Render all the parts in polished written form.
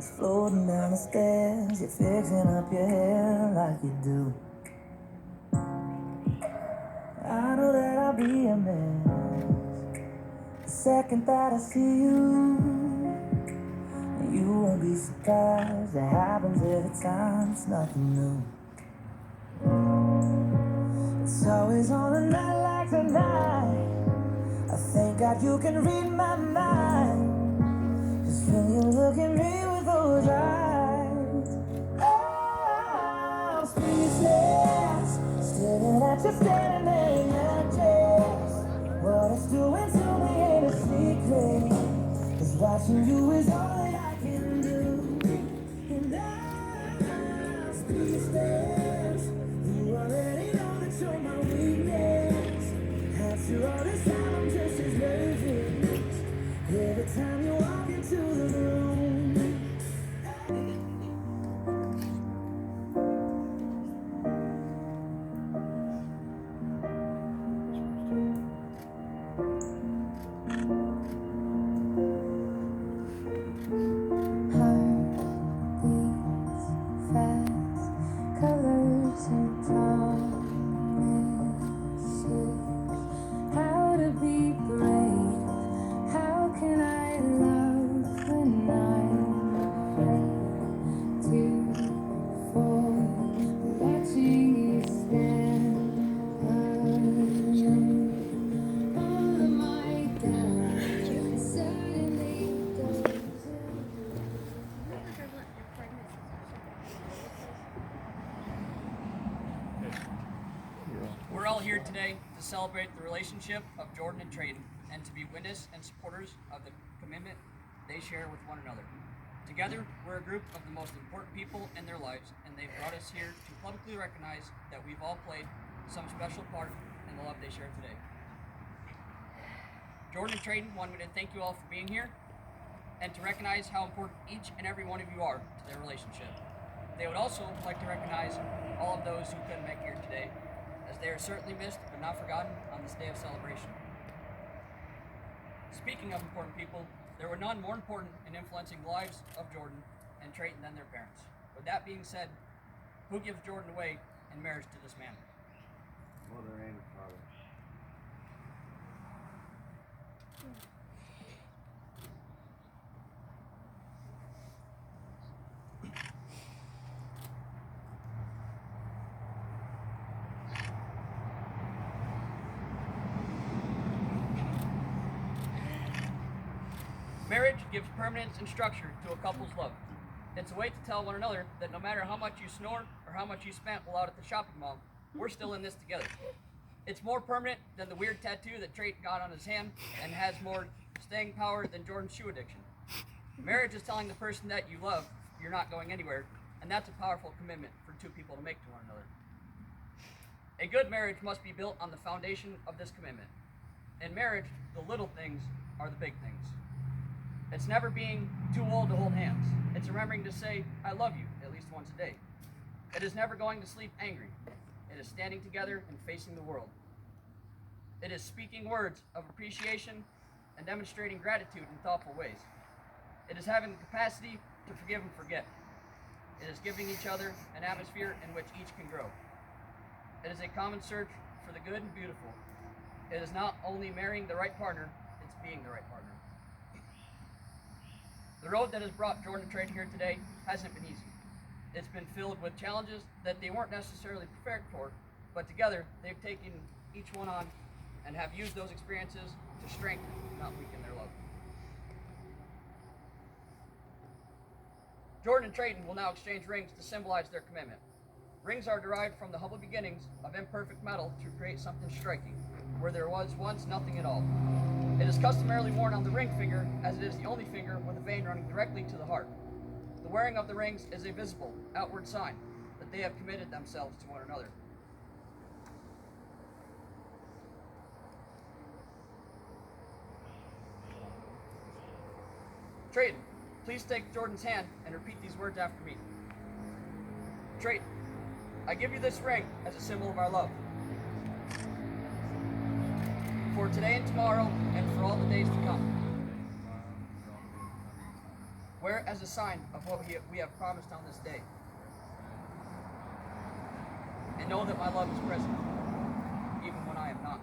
Floating down the stairs, you're fixing up your hair like you do. I know that I'll be a mess the second that I see you. And you won't be surprised, it happens every time, it's nothing new. It's always on a night like tonight, I thank God you can read my mind. Cause when you look at me with those eyes, I'm speechless, staring at you standing there in your dress. What it's doing to me ain't a secret, 'cause watching you is all that I can do. And I'm speechless, you already know that you're my weakness. After all this time I'm just as nervous every time you walk into the room. Heartbeats fast, colors and promises. How to be brave? How can I love when I'm afraid to fall? Watching you stand alone. All of my doubts suddenly goes. We're all here today to celebrate the relationship of Jourdan and Treyten and to be witness and supporters of the commitment they share with one another. Together, we're a group of the most important people in their lives, and they've brought us here to publicly recognize that we've all played some special part in the love they share today. Jourdan and Treyten wanted me to thank you all for being here and to recognize how important each and every one of you are to their relationship. They would also like to recognize all of those who couldn't make it here today, as they are certainly missed but not forgotten on this day of celebration. Speaking of important people, there were none more important in influencing the lives of Jourdan and Treyten than their parents. With that being said, who gives Jourdan away in marriage to this man? Mother and father. Marriage gives permanence and structure to a couple's love. It's a way to tell one another that no matter how much you snore or how much you spent while out at the shopping mall, we're still in this together. It's more permanent than the weird tattoo that Treyten got on his hand and has more staying power than Jourdan's shoe addiction. Marriage is telling the person that you love you're not going anywhere, and that's a powerful commitment for two people to make to one another. A good marriage must be built on the foundation of this commitment. In marriage, the little things are the big things. It's never being too old to hold hands. It's remembering to say, I love you, at least once a day. It is never going to sleep angry. It is standing together and facing the world. It is speaking words of appreciation and demonstrating gratitude in thoughtful ways. It is having the capacity to forgive and forget. It is giving each other an atmosphere in which each can grow. It is a common search for the good and beautiful. It is not only marrying the right partner, it's being the right partner. The road that has brought Jourdan and Treyten here today hasn't been easy. It's been filled with challenges that they weren't necessarily prepared for, but together they've taken each one on and have used those experiences to strengthen, not weaken their love. Jourdan and Treyten will now exchange rings to symbolize their commitment. Rings are derived from the humble beginnings of imperfect metal to create something striking, where there was once nothing at all. It is customarily worn on the ring finger, as it is the only finger with a vein running directly to the heart. The wearing of the rings is a visible, outward sign that they have committed themselves to one another. Treyten, please take Jourdan's hand and repeat these words after me. Treyten, I give you this ring as a symbol of our love. For today and tomorrow, and for all the days to come. Wear it as a sign of what we have promised on this day. And know that my love is present, even when I am not.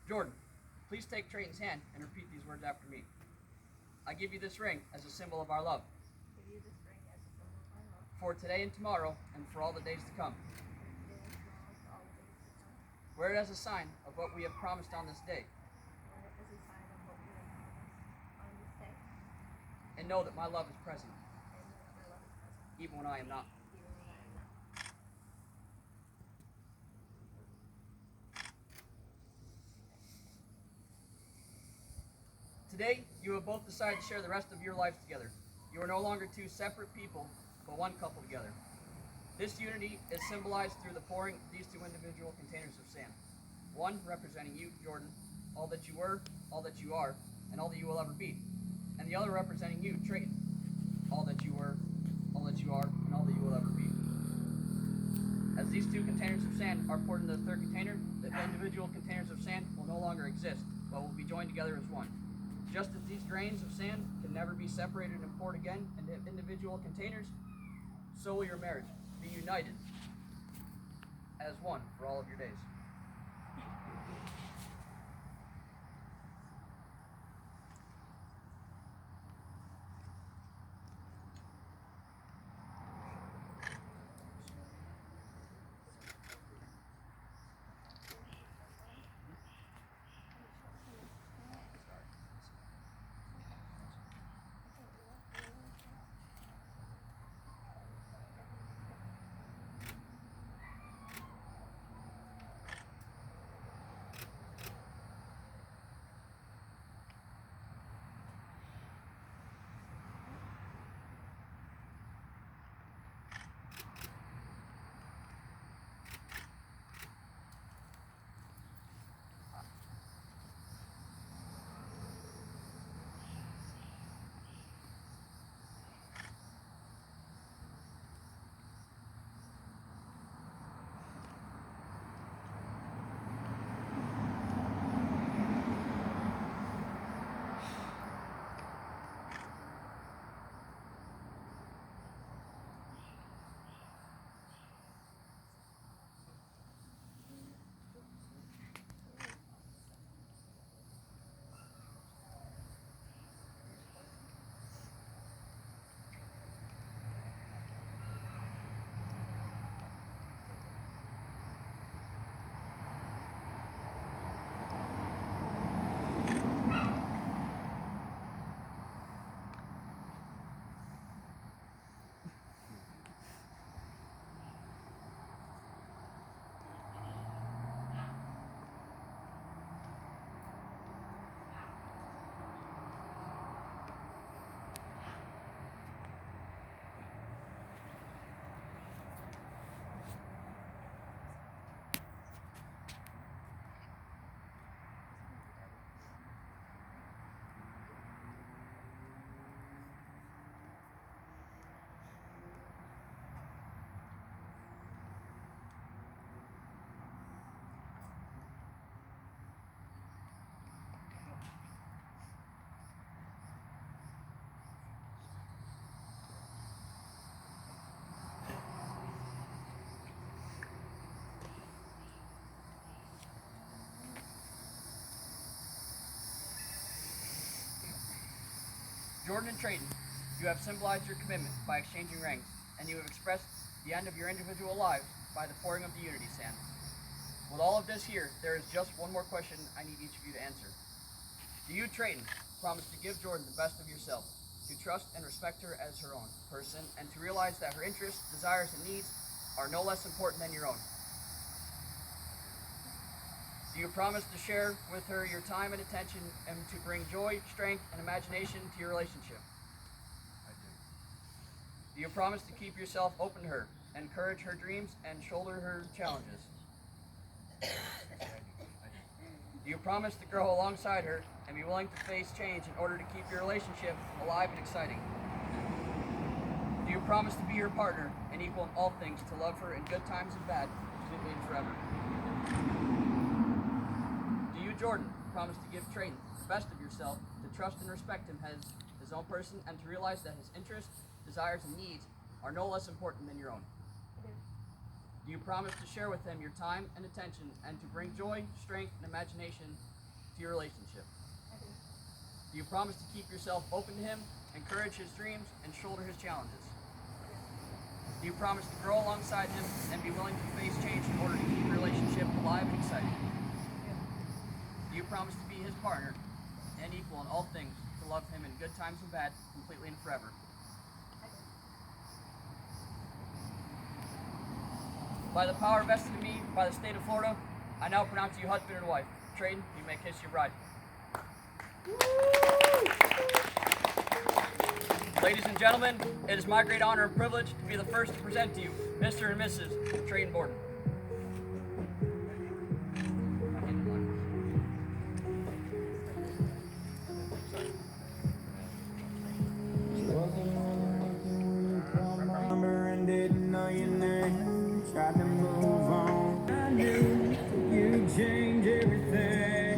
Jordan, please take Treyten's hand and repeat these words after me. I give you this ring as a symbol of our love. Give you this ring as a symbol of my love. For today and tomorrow, and for all the days to come. Today and tomorrow, for all the days to come. Wear it as a sign of what we have promised on this day. Wear it as a sign of what we have promised on this day. And know that my love is present, And know that my love is present, even when I am not. even when I am not. Today, you have both decided to share the rest of your lives together. You are no longer two separate people, but one couple together. This unity is symbolized through the pouring of these two individual containers of sand. One representing you, Jordan, all that you were, all that you are, and all that you will ever be. And the other representing you, Treyten, all that you were, all that you are, and all that you will ever be. As these two containers of sand are poured into the third container, the individual containers of sand will no longer exist, but will be joined together as one. Just as these grains of sand can never be separated and poured again into individual containers, so will your marriage be united as one for all of your days. Jordan and Treyten, you have symbolized your commitment by exchanging rings, and you have expressed the end of your individual lives by the pouring of the unity sand. With all of this here, there is just one more question I need each of you to answer. Do you, Treyten, promise to give Jordan the best of yourself, to trust and respect her as her own person, and to realize that her interests, desires, and needs are no less important than your own? Do you promise to share with her your time and attention and to bring joy, strength, and imagination to your relationship? I do. Do you promise to keep yourself open to her, encourage her dreams, and shoulder her challenges? I do. Do you promise to grow alongside her and be willing to face change in order to keep your relationship alive and exciting? Do Do you promise to be her partner and equal in all things, to love her in good times and bad, completely and forever? Do you, Jordan, promise to give Treyten the best of yourself, to trust and respect him as his own person, and to realize that his interests, desires, and needs are no less important than your own? I do. Do you promise to share with him your time and attention, and to bring joy, strength, and imagination to your relationship? I do. Do you promise to keep yourself open to him, encourage his dreams, and shoulder his challenges? Do you promise to grow alongside him and be willing to face change in order to keep your relationship alive and exciting? Do you promise to be his partner and equal in all things, to love him in good times and bad, completely and forever? I do. By the power vested in me by the state of Florida, I now pronounce you husband and wife. Treyten, you may kiss your bride. Ladies and gentlemen, it is my great honor and privilege to be the first to present to you Mr. and Mrs. Treyten&Jourdan. Remember and didn't know your name. Tried to move on. I knew you'd change everything.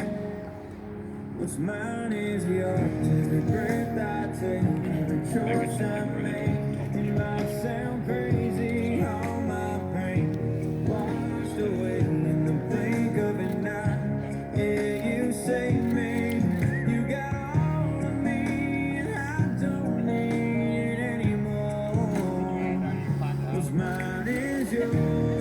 What's mine is yours. Every breath I take, every choice I make. It might sound crazy, all my pain washed away in the blink of an eye. Yeah, you saved me. You got all of me, and I don't need it anymore. What's mine is yours.